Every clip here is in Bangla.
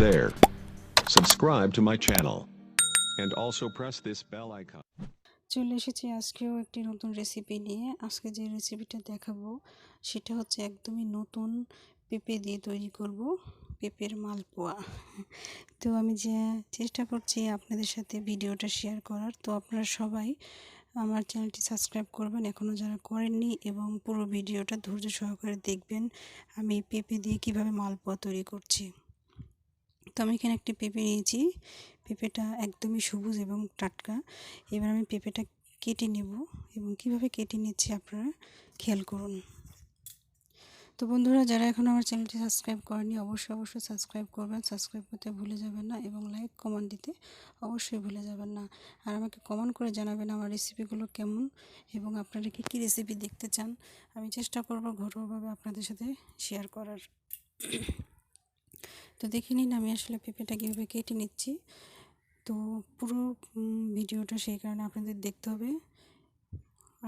there. Subscribe to my channel and also press this bell icon. চলে এসেছি আজকেও একটি নতুন রেসিপি নিয়ে। আজকে যে রেসিপিটা দেখাবো সেটা হচ্ছে একদমই নতুন পেঁপে দিয়ে তৈরি করব পেঁপের মালপোয়া। তো আমি যে চেষ্টা করছি আপনাদের সাথে ভিডিওটা শেয়ার করার, তো আপনারা সবাই আমার চ্যানেলটি সাবস্ক্রাইব করবেন এখনও যারা করেননি, এবং পুরো ভিডিওটা ধৈর্য সহকারে দেখবেন আমি পেঁপে দিয়ে কিভাবে মালপোয়া তৈরি করছি। তো আমি এখানে একটি পেঁপে নিয়েছি, পেঁপেটা একদমই সবুজ এবং টাটকা। এবার আমি পেঁপেটা কেটে নেব এবং কিভাবে কেটে নিচ্ছি আপনারা খেয়াল করুন। তো বন্ধুরা, যারা এখন আমার চ্যানেলটি সাবস্ক্রাইব করেনি অবশ্যই সাবস্ক্রাইব করবেন, সাবস্ক্রাইব করতে ভুলে যাবেন না, এবং লাইক কমেন্ট দিতে অবশ্যই ভুলে যাবেন না। আর আমাকে কমেন্ট করে জানাবেন আমার রেসিপিগুলো কেমন এবং আপনারা কী রেসিপি দেখতে চান। আমি চেষ্টা করব ঘরোয়াভাবে আপনাদের সাথে শেয়ার করার। তো দেখে নিন আমি আসলে পেঁপেটা কীভাবে কেটে নিচ্ছি। তো পুরো ভিডিওটা সেই কারণে আপনাদের দেখতে হবে।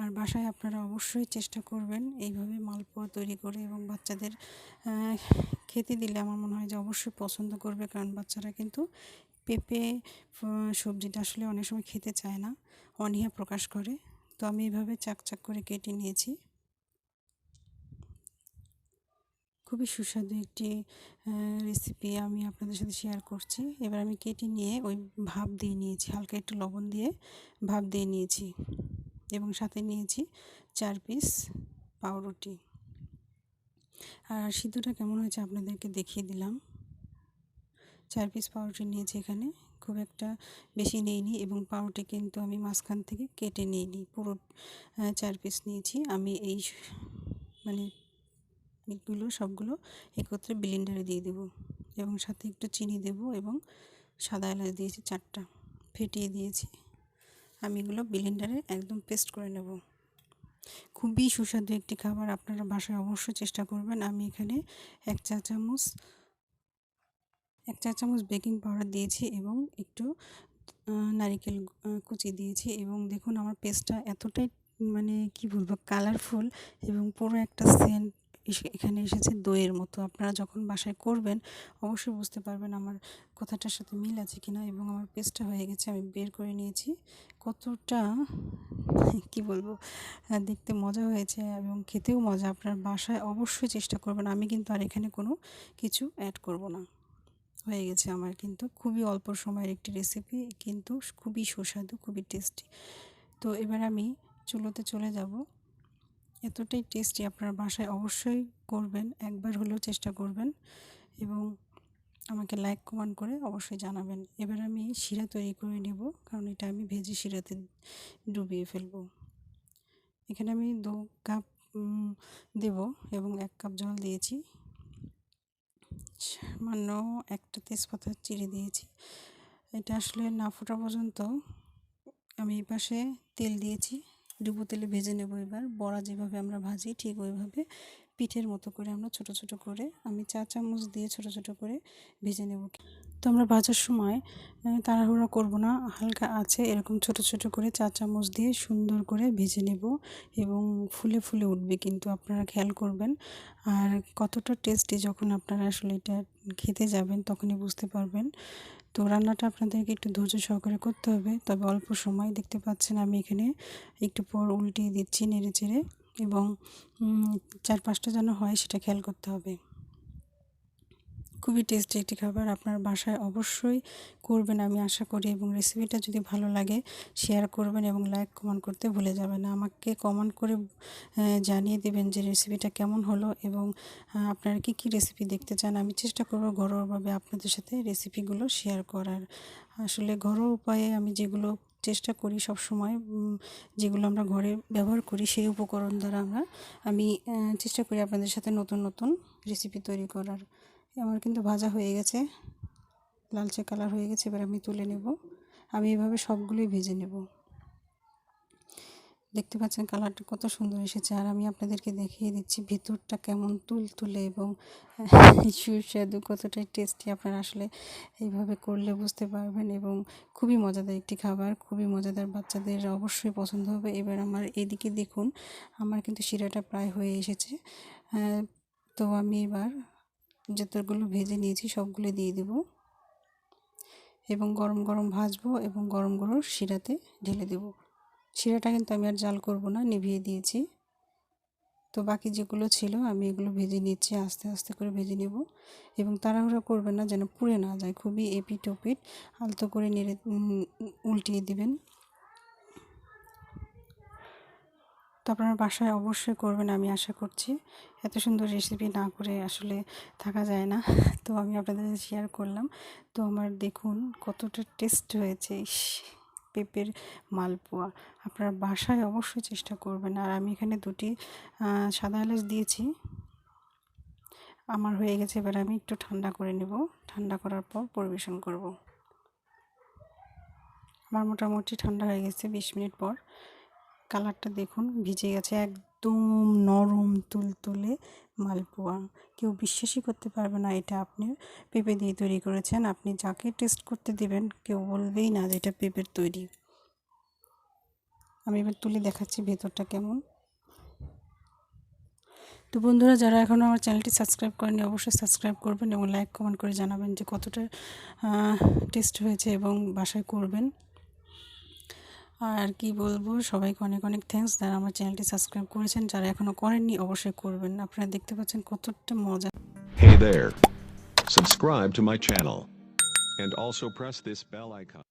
আর বাসায় আপনারা অবশ্যই চেষ্টা করবেন এইভাবে মালপোয়া তৈরি করে, এবং বাচ্চাদের খেতে দিলে আমার মনে হয় যে অবশ্যই পছন্দ করবে, কারণ বাচ্চারা কিন্তু পেঁপে সবজিটা আসলে অনেক সময় খেতে চায় না, অনীহা প্রকাশ করে। তো আমি এইভাবে চাক করে কেটে নিয়েছি। খুবই সুস্বাদু একটি রেসিপি আমি আপনাদের সাথে শেয়ার করছি। এবার আমি কেটে নিয়ে ওই ভাপ দিয়ে নিয়েছি, হালকা একটু লবণ দিয়ে ভাপ দিয়ে নিয়েছি, এবং সাথে নিয়েছি 4 পিস পাউরুটি। আর সিদ্ধটা কেমন হয়েছে আপনাদেরকে দেখিয়ে দিলাম। 4 পিস পাউরুটি নিয়েছি, এখানে খুব একটা বেশি নেইনি, এবং পাউরুটি কিন্তু আমি মাঝখান থেকে কেটে নিইনি, পুরো 4 পিস নিয়েছি। আমি এই মানে এগুলো সবগুলো একত্রে ব্লেন্ডারে দিয়ে দেব, এবং সাথে একটু চিনি দেব, এবং সাদা এলাচ দিয়েছি 4টা, ফেটিয়ে দিয়েছি। আমি এগুলো ব্লেন্ডারে একদম পেস্ট করে নেব। খুবই সুস্বাদু একটি খাবার, আপনারা বাসায় অবশ্যই চেষ্টা করবেন। আমি এখানে 1 চা চামচ বেকিং পাউডার দিয়েছি, এবং একটু নারিকেল কুচি দিয়েছি। এবং দেখুন আমার পেস্টটা এতটাই কি বলবো কালারফুল, এবং পুরো একটা সেন্ট এখানে এসেছে দইয়ের মতো। আপনারা যখন বাসায় করবেন অবশ্যই বুঝতে পারবেন আমার কথাটার সাথে মিল আছে কিনা। এবং আমার পেস্টটা হয়ে গেছে, আমি বের করে নিয়েছি। কতটা কি বলবো দেখতে মজা হয়েছে এবং খেতেও মজা। আপনার বাসায় অবশ্যই চেষ্টা করবেন। আমি কিন্তু আর এখানে কোনো কিছু অ্যাড করব না। হয়ে গেছে আমার কিন্তু খুবই অল্প সময়ের একটি রেসিপি, কিন্তু খুবই সুস্বাদু, খুবই টেস্টি। তো এবার আমি চুলোতে চলে যাব। এতটাই টেস্টি, আপনারা বাসায় অবশ্যই করবেন, একবার হলেও চেষ্টা করবেন, এবং আমাকে লাইক কমেন্ট করে অবশ্যই জানাবেন। এবার আমি শিরা তৈরি করে নেব, কারণ এটা আমি ভেজে শিরাতে ডুবিয়ে ফেলবো। এখানে আমি 2 কাপ দেব, এবং 1 কাপ জল দিয়েছি। সামান্য একটা তেজপাতা চিড়ে দিয়েছি। এটা আসলে না ফোটা পর্যন্ত আমি এই পাশে তেল দিয়েছি, ডুবো তেলে ভেজে নেব। এবার বড়া যেভাবে আমরা ভাজি ঠিক ওইভাবে পিঠের মতো করে আমরা ছোট ছোট করে আমি 4 চামচ দিয়ে ছোট ছোট করে ভেজে নেব। তো আমরা ভাজার সময় তাড়াহুড়া করব না, হালকা আছে এরকম ছোট ছোট করে 4 চামচ দিয়ে সুন্দর করে ভেজে নেব, এবং ফুলে ফুলে উঠবে কিন্তু আপনারা খেয়াল করবেন। আর কতটা টেস্টি যখন আপনারা আসলে এটা খেতে যাবেন তখনই বুঝতে পারবেন। তো রান্নাটা আপনাদেরকে একটু ধৈর্য সহকারে করতে হবে, তবে অল্প সময়। দেখতে পাচ্ছেন আমি এখানে একটু পর উল্টিয়ে দিচ্ছি নেড়ে চেড়ে, এবং 4-5টা যেন হয় সেটা খেয়াল করতে হবে। খুবই টেস্টি একটি খাবার, আপনার বাসায় অবশ্যই করবেন আমি আশা করি। এবং রেসিপিটা যদি ভালো লাগে শেয়ার করবেন, এবং লাইক কমেন্ট করতে ভুলে যাবেন না। আমাকে কমেন্ট করে জানিয়ে দেবেন যে রেসিপিটা কেমন হলো, এবং আপনারা কী রেসিপি দেখতে চান। আমি চেষ্টা করব ঘরোয়াভাবে আপনাদের সাথে রেসিপিগুলো শেয়ার করার। আসলে ঘরোয়া উপায়ে আমি যেগুলো চেষ্টা করি সব সময়, যেগুলো আমরা ঘরে ব্যবহার করি সেই উপকরণ দ্বারা আমি চেষ্টা করি আপনাদের সাথে নতুন নতুন রেসিপি তৈরি করার। আমার কিন্তু ভাজা হয়ে গেছে, লালচে কালার হয়ে গেছে। এবার আমি তুলে নেব। আমি এভাবে সবগুলোই ভেজে নেব। দেখতে পাচ্ছেন কালারটা কত সুন্দর এসেছে। আর আমি আপনাদেরকে দেখিয়ে দিচ্ছি ভিতরটা কেমন তুলতুলে এবং সুস্বাদু, কতটাই টেস্টি। আপনারা আসলে এইভাবে করলে বুঝতে পারবেন, এবং খুবই মজাদার একটি খাবার, খুবই মজাদার, বাচ্চাদের অবশ্যই পছন্দ হবে। এবার আমার এদিকে দেখুন আমার কিন্তু শিরাটা প্রায় হয়ে এসেছে। তো আমি এবার যতগুলো ভেজে নিয়েছি সবগুলো দিয়ে দেব। এবং গরম গরম ভাজবো এবং গরম গরম শিরাতে ঢেলে দেব। শিরাটা কিন্তু আমি আর জাল করব না, নিভিয়ে দিয়েছি। তো বাকি যেগুলো ছিল আমি এগুলো ভেজে নিচ্ছি, আস্তে আস্তে করে ভেজে নেব এবং তাড়াহুড়ো করবেন না যেন পুড়ে না যায়। খুবই এপিট ওপিট আলতো করে নেড়ে উল্টিয়ে দিবেন। তো আপনারা বাসায় অবশ্যই করবেন, আমি আশা করছি। এত সুন্দর রেসিপি না করে আসলে থাকা যায় না, তো আমি আপনাদের সাথে শেয়ার করলাম। তো আমার দেখুন কতটা টেস্ট হয়েছে, পেঁপের মালপোয়া। আপনারা বাসায় অবশ্যই চেষ্টা করবেন। আর আমি এখানে 2টি সাদা এলাচ দিয়েছি। আমার হয়ে গেছে, এবার আমি একটু ঠান্ডা করে নেব। ঠান্ডা করার পর পরিবেশন করব। আমার মোটামুটি ঠান্ডা হয়ে গেছে 20 মিনিট পর। কালারটা দেখুন ভিজে গেছে, একদম নরম তুলতুলে মালপোয়া। কেউ বিশ্বাসই করতে পারবে না এটা আপনি পেঁপে দিয়ে তৈরি করেছেন। আপনি যাকে টেস্ট করতে দিবেন কেউ বলবেই না যে এটা পেঁপের তৈরি। আমি এবার তুলে দেখাচ্ছি ভেতরটা কেমন। তো বন্ধুরা, যারা এখনও আমার চ্যানেলটি সাবস্ক্রাইব করেনি অবশ্যই সাবস্ক্রাইব করবেন এবং লাইক কমেন্ট করে জানাবেন যে কতটা টেস্ট হয়েছে এবং বাসায় করবেন। আর কি বলবো, সবাইকে অনেক অনেক থ্যাঙ্কস যারা আমার চ্যানেলটি সাবস্ক্রাইব করেছেন। যারা এখনও করেননি অবশ্যই করবেন। আপনারা দেখতে পাচ্ছেন কতটা মজা। Hey there. Subscribe to my channel. And also press this bell icon.